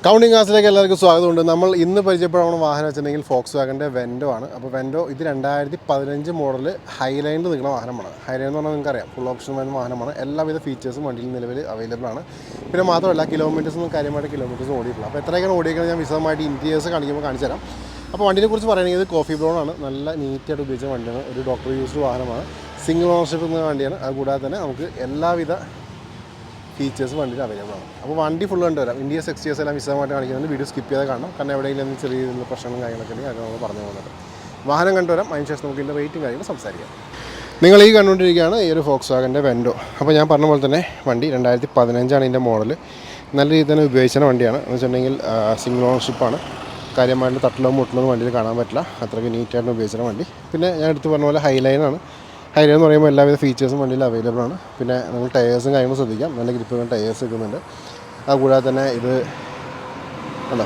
Counting കാസിലേക്ക് എല്ലാവർക്കും സ്വാഗതമുണ്ട്. നമ്മൾ ഇന്ന് പരിചയപ്പെടുന്ന വാഹനം വെച്ചിട്ടുണ്ടെങ്കിൽ ഫോക്സ്വാഗൻ്റെ വെൻഡോ ആണ്. അപ്പോൾ വെൻഡോ ഇത് 2015 മോഡൽ ഹൈലൈനിൽ നിൽക്കുന്ന വാഹനമാണ്. ഹൈലൈൻ എന്ന് പറഞ്ഞാൽ നിങ്ങൾക്കറിയാം, ഫുൾ ഓപ്ഷൻ വരുന്ന വാഹനമാണ്. എല്ലാവിധ ഫീച്ചേഴ്സും വണ്ടിയിൽ നിലവിൽ അവൈലബിൾ ആണ്. പിന്നെ മാത്രമല്ല കിലോമീറ്റേഴ്സൊന്നും കാര്യമായിട്ട് കിലോമീറ്റേഴ്സ് ഓടിയിട്ടില്ല. അപ്പോൾ എത്രയൊക്കെയാണ് ഓടിക്കുന്നത് ഞാൻ വിശദമായിട്ട് ഇൻറ്റീരിയേഴ്സ് കാണിച്ചു തരാം. അപ്പോൾ വണ്ടിയെ കുറിച്ച് പറയുകയാണെങ്കിൽ ഇത് കോഫി ബ്രൗൺ ആണ്. നല്ല നീറ്റായിട്ട് ഉപയോഗിച്ച വണ്ടിയാണ്. ഒരു ഡോക്ടർ യൂസ്ഡ് വാഹനമാണ്. സിംഗിൾ ഓണർഷിപ്പ് എന്ന വണ്ടിയാണ്. അതുകൂടാതെ തന്നെ നമുക്ക് എല്ലാവിധ ഫീച്ചേഴ്സ് വണ്ടിയിൽ അവൈലബിൾ ആണ്. അപ്പോൾ വണ്ടി ഫുൾ കണ്ടുവരാം. ഇന്ത്യസ് എക്സ്റ്റീരിയേഴ്സ് എല്ലാം വിശദമായിട്ട് കാണിക്കുന്നുണ്ട്. വീഡിയോ സ്കിപ്പ് ചെയ്താൽ കാണണം. കാരണം എവിടെയെങ്കിലും ചെറിയ രീതിയിലുള്ള പ്രശ്നങ്ങളും കാര്യങ്ങളൊക്കെ ഉണ്ടെങ്കിൽ അത് നമ്മൾ പറഞ്ഞു പോകുന്നുണ്ട്. വാഹനം കണ്ടുവരാം. അതിന് ശേഷം നമുക്ക് ഇതിൻ്റെ റേറ്റും കാര്യങ്ങളും സംസാരിക്കാം. നിങ്ങൾ ഈ കണ്ടുകൊണ്ടിരിക്കുകയാണ് ഈ ഒരു ഫോക്സ്വാഗൻ്റെ വെൻഡോ. അപ്പോൾ ഞാൻ പറഞ്ഞ പോലെ തന്നെ വണ്ടി 2015 ഇതിൻ്റെ മോഡൽ. നല്ല രീതിയിൽ തന്നെ ഉപയോഗിച്ച വണ്ടിയാണ്. എന്ന് വെച്ചിട്ടുണ്ടെങ്കിൽ സിംഗിൾ ഓണർഷിപ്പാണ്. കാര്യമായിട്ട് തട്ടിലോ മുട്ടിലോ വണ്ടിയിൽ കാണാൻ പറ്റില്ല. അത്രയ്ക്ക് നീറ്റായിട്ട് ഉപയോഗിച്ച വണ്ടി. പിന്നെ ഞാൻ എടുത്ത് പറഞ്ഞ പോലെ ഹൈലൈനാണ്. ഹൈലൈൻ എന്ന് പറയുമ്പോൾ എല്ലാവിധ ഫീച്ചേഴ്സും വണ്ടിയിൽ അവൈലബിൾ ആണ്. പിന്നെ നിങ്ങൾ ടയേഴ്സും കാര്യങ്ങളും ശ്രദ്ധിക്കാം. നല്ല ഗ്രിപ്പ് ടയേഴ്സ് വെക്കുന്നുണ്ട്. അതുകൂടാതെ തന്നെ ഇത്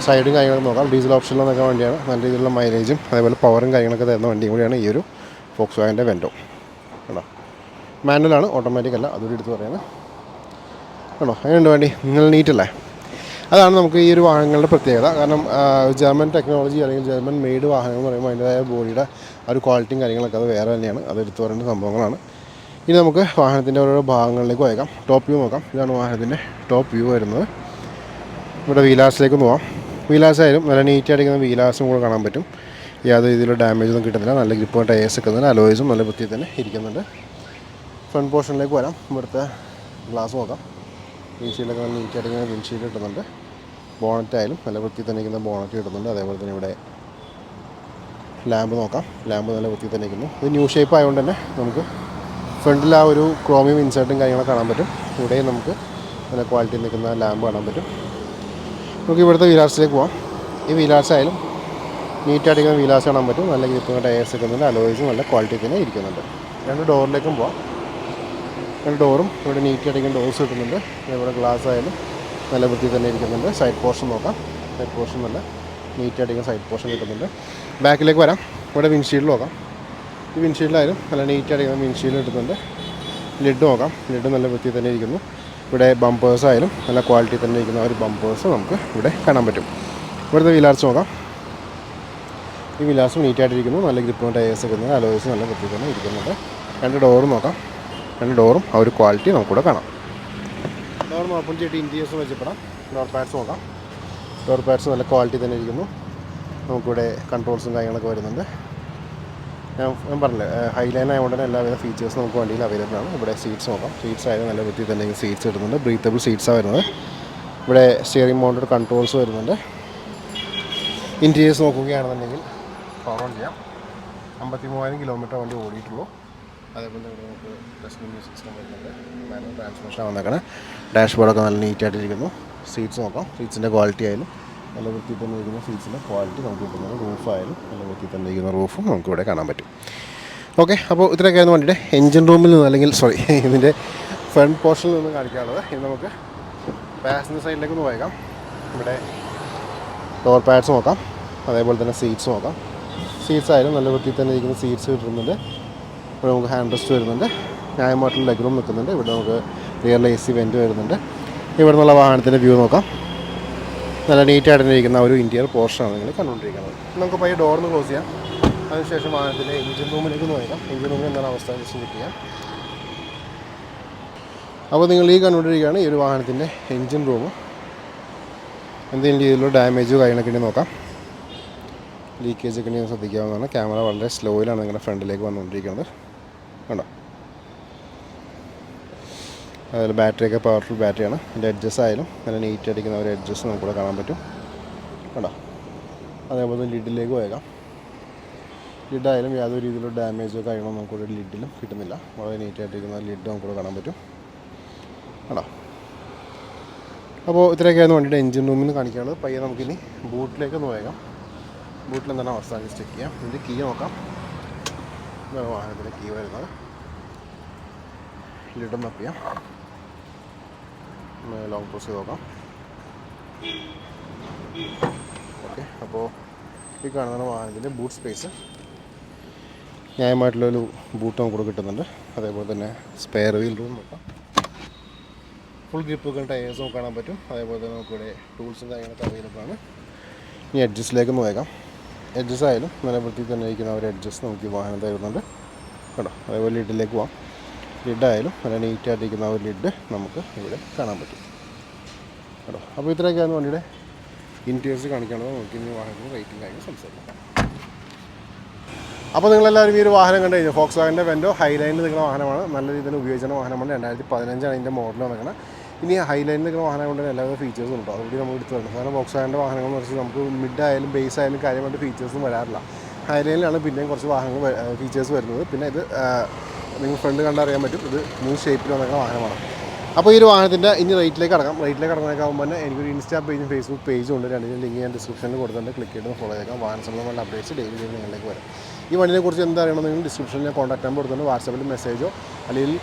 സൈഡും കാര്യങ്ങളൊക്കെ നോക്കാം. ഡീസൽ ഓപ്ഷനിൽ നിന്നൊക്കെ വണ്ടിയാണ്. നല്ല രീതിയിലുള്ള മൈലേജും അതേപോലെ പവറും കാര്യങ്ങളൊക്കെ തരുന്ന വണ്ടിയും കൂടിയാണ് ഈ ഒരു ഫോക്സ്വാഗൻ്റെ വെൻഡോ. കേട്ടോ, മാനുവലാണ്, ഓട്ടോമാറ്റിക് അല്ല. അതുകൂടി എടുത്ത് പറയുന്നത് കേട്ടോ. അങ്ങനെയുണ്ട് വണ്ടി. നിങ്ങൾ നീറ്റല്ലേ? അതാണ് നമുക്ക് ഈ ഒരു വാഹനങ്ങളുടെ പ്രത്യേകത. കാരണം ജർമ്മൻ ടെക്നോളജി അല്ലെങ്കിൽ ജർമ്മൻ മെയ്ഡ് വാഹനങ്ങൾ എന്ന് പറയുമ്പോൾ അതിൻ്റെതായ ബോഡിയുടെ ആ ഒരു ക്വാളിറ്റിയും കാര്യങ്ങളൊക്കെ അത് വേറെ തന്നെയാണ്. അത് എടുത്തു പറയേണ്ട സംഭവങ്ങളാണ്. ഇനി നമുക്ക് വാഹനത്തിൻ്റെ ഓരോ ഭാഗങ്ങളിലേക്ക് പോയേക്കാം. ടോപ്പ് വ്യൂ നോക്കാം. ഇതാണ് വാഹനത്തിൻ്റെ ടോപ്പ് വ്യൂ വരുന്നത്. ഇവിടെ വീലാസിലേക്ക് പോകാം. വീലാസ് ആയാലും നല്ല നീറ്റായിട്ടിരിക്കുന്ന വീലാസും കൂടെ കാണാൻ പറ്റും. യാതൊരു രീതിയിലുള്ള ഡാമേജ് ഒന്നും കിട്ടുന്നില്ല. നല്ല ഗ്രിപ്പ് ടയേഴ്സ് വെക്കുന്നുണ്ട്. അലോയ്സും നല്ല വൃത്തിയിൽ തന്നെ ഇരിക്കുന്നുണ്ട്. ഫ്രണ്ട് പോർഷനിലേക്ക് വരാം. ഇവിടുത്തെ ഗ്ലാസ് നോക്കാം. വിൻഷീൽഡൊക്കെ നല്ല നീറ്റായിട്ടിങ്ങനെ വിൻഷീൽഡ് കിട്ടുന്നുണ്ട്. ബോണറ്റ് ആയാലും നല്ല വൃത്തിയിൽ തന്നെ ഇരിക്കുന്ന ബോണറ്റ് കിട്ടുന്നുണ്ട്. അതേപോലെ തന്നെ ഇവിടെ ലാമ്പ് നോക്കാം. ലാമ്പ് നല്ല വൃത്തിയിൽ തന്നെ ഇരിക്കുന്നു. ഇത് ന്യൂ ഷേപ്പ് ആയതുകൊണ്ട് തന്നെ നമുക്ക് ഫ്രണ്ടിൽ ആ ഒരു ക്രോമിയം ഇൻസേർട്ടും കാര്യങ്ങളൊക്കെ കാണാൻ പറ്റും. ഇവിടെയും നമുക്ക് നല്ല ക്വാളിറ്റിയിൽ നിൽക്കുന്ന ലാമ്പ് കാണാൻ പറ്റും. നമുക്ക് ഇവിടുത്തെ വീലാസിലേക്ക് പോകാം. ഈ വീലാസ് ആയാലും നീറ്റായിട്ടിരിക്കുന്ന വീലാസ് കാണാൻ പറ്റും. നല്ല ഗ്രിപ്പ് ടയേഴ്സ് വെക്കുന്നുണ്ട്. അലോയ്സും നല്ല ക്വാളിറ്റിയിൽ തന്നെ ഇരിക്കുന്നുണ്ട്. രണ്ട് ഡോറിലേക്കും പോകാം. രണ്ട് ഡോറും ഇവിടെ നീറ്റായിട്ടിരിക്കുന്ന ഡോർസ് കിട്ടുന്നുണ്ട്. ഇവിടെ ഗ്ലാസ് ആയാലും നല്ല വൃത്തിയിൽ തന്നെ ഇരിക്കുന്നുണ്ട്. സൈഡ് പോർഷൻ നോക്കാം. സൈഡ് പോർഷൻ നല്ല നീറ്റായിട്ടിരിക്കുന്ന സൈഡ് പോർഷൻ കിട്ടുന്നുണ്ട്. ബാക്കിലേക്ക് വരാം. ഇവിടെ വിൻഷീൽഡ് നോക്കാം. ഈ വിൻഷീൽഡിലായാലും നല്ല നീറ്റായിട്ടിരിക്കുന്ന വിൻഷീൽഡ് കിട്ടുന്നുണ്ട്. ലിഡ് നോക്കാം. ലിഡ് നല്ല വൃത്തിയിൽ തന്നെ ഇരിക്കുന്നു. ഇവിടെ ബമ്പേഴ്സ് ആയാലും നല്ല ക്വാളിറ്റി തന്നെ ഇരിക്കുന്ന ഒരു ബമ്പേഴ്സ് നമുക്ക് ഇവിടെ കാണാൻ പറ്റും. ഇവിടുത്തെ വീലാർസ് നോക്കാം. ഈ വീലാർസും നീറ്റായിട്ടിരിക്കുന്നു. നല്ല ഗ്രിപ്പ് ടയേഴ്സ് വെക്കുന്നത്. അലോയ്സ് നല്ല വൃത്തിയിൽ തന്നെ ഇരിക്കുന്നുണ്ട്. രണ്ട് ഡോറും നോക്കാം. രണ്ട് ഡോറും ആ ഒരു ക്വാളിറ്റി നമുക്കിവിടെ കാണാം. ഡോർ ഓപ്പൺ ചെയ്തിട്ട് ഇൻറ്റീരിയേഴ്സ് വെച്ചപ്പെടാം. ഡോർ പാഡ്സ് നോക്കാം. ഡോർ പാഡ്സ് നല്ല ക്വാളിറ്റി തന്നെ ഇരിക്കുന്നു. നമുക്കിവിടെ കൺട്രോൾസും കാര്യങ്ങളൊക്കെ വരുന്നുണ്ട്. ഞാൻ പറഞ്ഞില്ലേ, ഹൈലൈൻ ആയതുകൊണ്ട് തന്നെ എല്ലാവിധ ഫീച്ചേഴ്സും നമുക്ക് വണ്ടിയിൽ അവൈലബിൾ ആണ്. ഇവിടെ സീറ്റ്സ് നോക്കാം. സീറ്റ്സ് ആയാലും നല്ല വൃത്തിയിൽ തന്നെ സീറ്റ്സ് കിട്ടുന്നുണ്ട്. ബ്രീത്തബിൾ സീറ്റ്സാണ് വരുന്നത്. ഇവിടെ സ്റ്റിയറിംഗ് മൗണ്ടഡ് കൺട്രോൾസ് വരുന്നുണ്ട്. ഇൻറ്റീരിയേഴ്സ് നോക്കുകയാണെന്നുണ്ടെങ്കിൽ പവർ ഓൺ ചെയ്യാം. 53,000 കിലോമീറ്റർ വണ്ടി ഓടിയിട്ടുള്ളൂ. അതേപോലെ ഇവിടെ നമുക്ക് ടെസ്റ്റ് മ്യൂസിക് സിസ്റ്റം വരുന്നുണ്ട്. മാനുവൽ ട്രാൻസ്മിഷൻ വന്നേക്കണേ. ഡാഷ്ബോർഡൊക്കെ നല്ല നീറ്റായിട്ടിരിക്കുന്നു. സീറ്റ്സ് നോക്കാം. സീറ്റ്സിൻ്റെ ക്വാളിറ്റി ആയാലും നല്ല വൃത്തിയിൽ തന്നെ ഇരിക്കുന്ന സീറ്റ്സിൻ്റെ ക്വാളിറ്റി നമുക്ക് കിട്ടുന്നത്. റൂഫായാലും നല്ല വൃത്തിയിൽ തന്നെ ഇരിക്കുന്ന റൂഫും നമുക്കിവിടെ കാണാൻ പറ്റും. ഓക്കെ, അപ്പോൾ ഇത്രയൊക്കെയായിരുന്നു വണ്ടിയുടെ എൻജിൻ റൂമിൽ നിന്ന്, അല്ലെങ്കിൽ ഇതിൻ്റെ ഫ്രണ്ട് പോർഷനിൽ നിന്ന് കാണിക്കാനുള്ളത്. ഇനി നമുക്ക് പാസഞ്ചർ സൈഡിലേക്ക് ഒന്ന് പോയേക്കാം. ഇവിടെ ഡോർ പാഡ്സ് നോക്കാം. അതേപോലെ തന്നെ സീറ്റ്സ് നോക്കാം. സീറ്റ്സ് ആയാലും നല്ല വൃത്തിയിൽ തന്നെ ഇരിക്കുന്ന സീറ്റ്സ് കിട്ടുന്നുണ്ട്. ഇവിടെ നമുക്ക് ഹാൻഡ് റെസ്റ്റ് വരുന്നുണ്ട്. ന്യായമായിട്ടുള്ള ലെഗ് റൂം നിൽക്കുന്നുണ്ട്. ഇവിടെ നമുക്ക് റിയർ AC വെൻറ്റ് വരുന്നുണ്ട്. ഇവിടെ നിന്നുള്ള വാഹനത്തിൻ്റെ വ്യൂ നോക്കാം. നല്ല നീറ്റായിട്ട് ഇരിക്കുന്ന ഒരു ഇൻറ്റീരിയർ പോർഷനാണ് നിങ്ങൾ കണ്ടുകൊണ്ടിരിക്കുന്നത്. നമുക്ക് പയ്യെ ഡോറിന് ക്ലോസ് ചെയ്യാം. അതിനുശേഷം വാഹനത്തിൻ്റെ എഞ്ചിൻ റൂമിലേക്ക് നോക്കാം. എഞ്ചിൻ റൂമിൽ എന്താണ് അവസ്ഥ ജസ്റ്റ് ചെക്ക് ചെയ്യാം. അപ്പോൾ നിങ്ങൾ ഈ കണ്ടുകൊണ്ടിരിക്കുകയാണ് ഈ ഒരു വാഹനത്തിൻ്റെ എഞ്ചിൻ റൂം. എന്തെങ്കിലും രീതിയിലുള്ള ഡാമേജോ കാര്യങ്ങളൊക്കെ ഉണ്ടെങ്കിൽ നോക്കാം. ലീക്കേജ് ഒക്കെ ഉണ്ടെങ്കിൽ ശ്രദ്ധിക്കാവുന്നതാണ്. ക്യാമറ വളരെ സ്ലോയിലാണ് നിങ്ങളുടെ ഫ്രണ്ടിലേക്ക് വന്നുകൊണ്ടിരിക്കുന്നത്. കണ്ടോ? അതുപോലെ ബാറ്ററിയൊക്കെ പവർഫുൾ ബാറ്ററിയാണ്. ഇതിൻ്റെ എഡ്ജസ് ആയാലും നല്ല നീറ്റ് അടിക്കുന്ന ഒരു എഡ്ജസ് നമുക്കിവിടെ കാണാൻ പറ്റും. കണ്ടോ? അതേപോലെ ലിഡിലേക്ക് പോയേക്കാം. ലിഡായാലും യാതൊരു രീതിയിലുള്ള ഡാമേജോ കാര്യങ്ങളോ നമുക്കിവിടെ ലിഡിലും കിട്ടുന്നില്ല. വളരെ നീറ്റായിട്ടിരിക്കുന്ന ലിഡ് നമുക്കിവിടെ കാണാൻ പറ്റും. കണ്ടോ? അപ്പോൾ ഇത്രയൊക്കെയായിരുന്നു വണ്ടിയുടെ എഞ്ചിൻ റൂമിൽ നിന്ന് കാണിക്കാനുള്ളത്. പയ്യെ നമുക്കിനി ബൂട്ടിലേക്ക് ഒന്ന് പോയേക്കാം. ബൂട്ടിൽ എന്താണ് അവസ്ഥ ചെക്ക് ചെയ്യാം. ഇതിൻ്റെ കീ നോക്കാം. ഇതാണ് വാഹനത്തിൻ്റെ കീ വരുന്നത്. ലിഡൊന്ന് അപ്പ് ചെയ്യാം. ലോങ് പ്രസ് ചെയ്ത് നോക്കാം. ഓക്കെ, അപ്പോൾ ഈ കാണുന്ന വാഹനത്തിൻ്റെ ബൂട്ട് സ്പേസ് ന്യായമായിട്ടുള്ളൊരു ബൂട്ട് നമുക്കിവിടെ കിട്ടുന്നുണ്ട്. അതേപോലെ തന്നെ സ്പെയർ വീൽ റൂം നോക്കാം. ഫുൾ ഗ്രിപ്പൊക്കെ ടയേഴ്സ് നമുക്ക് കാണാൻ പറ്റും. അതേപോലെ തന്നെ നമുക്കിവിടെ ടൂൾസും കാര്യങ്ങളൊക്കെ അവൈലബിൾ ആണ്. ഇനി എഡ്ജസിലേക്ക് നോക്കാം. എഡ്ജസ് ആയാലും നല്ല വൃത്തിയിൽ തന്നെ ഇരിക്കുന്ന ഒരു എഡ്ജസ് നമുക്ക് ഈ വാഹനം തരുന്നുണ്ട് കേട്ടോ. അതേപോലെ ലിഡിലേക്ക് പോകാം. ലിഡായാലും നല്ല നീറ്റായിട്ടിരിക്കുന്ന ഒരു ലിഡ് നമുക്ക് ഇവിടെ കാണാൻ പറ്റും കേട്ടോ. അപ്പോൾ ഇത്രയൊക്കെയാണ് വണ്ടിയുടെ ഇൻറ്റീരിയേഴ്സ് കാണിക്കാനുള്ളത്. നമുക്ക് ഇനി വാഹനത്തിന് റേറ്റും കാര്യങ്ങൾ സംസാരിക്കാം. അപ്പോൾ നിങ്ങളെല്ലാവരും ഈ ഒരു വാഹനം കണ്ടു കഴിഞ്ഞാൽ ഫോക്സ് വാഗൻ്റെ വെൻഡോ ഹൈലൈനിൽ നിൽക്കുന്ന വാഹനമാണ്. നല്ല രീതിയിൽ ഉപയോഗിക്കുന്ന വാഹനമാണ്. 2015 ഇതിൻ്റെ മോഡൽ വന്നിരിക്കുന്നത്. ഇനി ഹൈലൈനിൽ നിൽക്കുന്ന വാഹനം കൊണ്ട് എല്ലാവിധ ഫീച്ചേഴ്സും ഉണ്ടോ അതുകൂടി നമ്മൾ എടുത്ത് വരണം. കാരണം ഫോക്സ് വാഗൻ്റെ വാഹനങ്ങൾ എന്ന് വെച്ചാൽ നമുക്ക് മിഡ് ആയാലും ബേസ് ആയാലും കാര്യമായിട്ട് ഫീച്ചേഴ്സും വരാറില്ല. ഹൈലൈനിലാണ് പിന്നെയും കുറച്ച് വാഹനങ്ങൾ ഫീച്ചേഴ്സ് വരുന്നത്. പിന്നെ ഇത് നിങ്ങൾ ഫ്രണ്ട് കണ്ടറിയാൻ പറ്റും, ഇത് 3 ഷേപ്പിൽ വന്നിരിക്കുന്ന വാഹനമാണ്. അപ്പോൾ ഈ ഒരു വാഹനത്തിൻ്റെ ഇനി റേറ്റിലേക്ക് കടക്കാം. റേറ്റിലേക്ക് കടന്നേക്കാകുമ്പോൾ തന്നെ എനിക്കൊരു ഇൻസ്റ്റാ പേജും ഫേസ്ബുക്ക് പേജും ഉണ്ട്. രണ്ടിനും ലിങ്ക് ഞാൻ ഡിസ്ക്രിപ്ഷനിൽ കൊടുത്തിട്ടുണ്ട്. ക്ലിക്ക് ചെയ്ത് ഫോളോ ചെയ്തേക്കാം. വാഹന സംബന്ധമായ അപ്ഡേറ്റ്സ് ഡെയിലി നിങ്ങളിലേക്ക് വരും. ഈ വണ്ടിയെക്കുറിച്ച് എന്താ അറിയണം നിങ്ങൾ ഡിസ്ക്രിപ്ഷനിൽ ഞാൻ കോൺടാക്ട് നമ്പർ കൊടുത്തിട്ടുണ്ട്. വാട്സാപ്പിൽ മെസ്സേജോ അല്ലെങ്കിൽ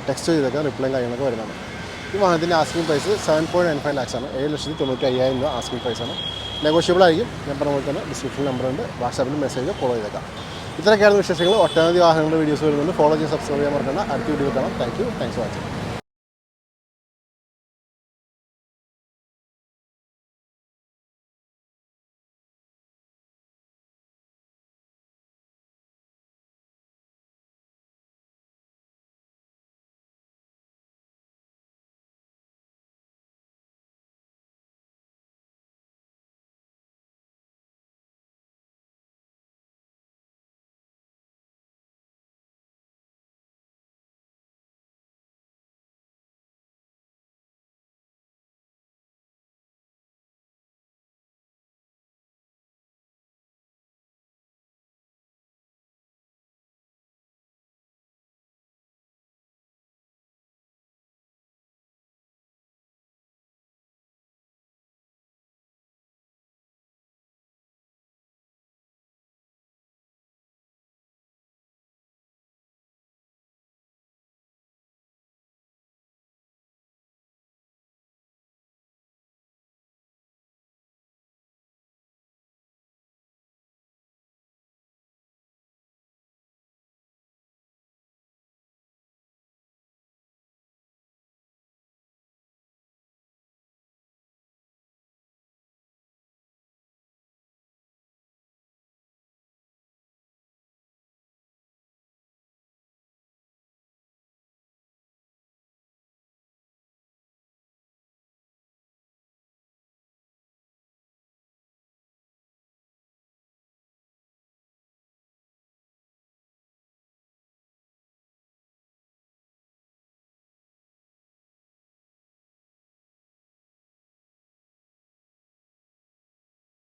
ടെക്സ്റ്റ് ചെയ്തേക്കാം. റിപ്ലൈയും കാര്യങ്ങളൊക്കെ വരുന്നതാണ്. ഈ വാഹനത്തിൻ്റെ ആസ്കിംഗ് പ്രൈസ് 7.95 lakhs ആണ്. 7,95,000 രൂപ ആസ്കിംഗ് പ്രൈസാണ്. നെഗോഷ്യബിൾ ആയിരിക്കും. ഞാൻ പറഞ്ഞ പോലെ തന്നെ ഡിസ്ക്രിപ്ഷൻ നമ്പറുണ്ട്. വാട്സാപ്പിൽ മെസ്സേജോ ഫോളോ ചെയ്തേക്കാം. ഇത്രയൊക്കെയാണ് വിശേഷങ്ങൾ. ഒട്ടനവധി വാഹനങ്ങളുടെ വീഡിയോസ് വരുന്നുണ്ട്. ഫോളോ ചെയ്ത് സബ്സ്ക്രൈബ് ചെയ്യാൻ മറക്കണ്ട. അടുത്ത വീഡിയോ കാണാം. Thank you. Thanks for watching.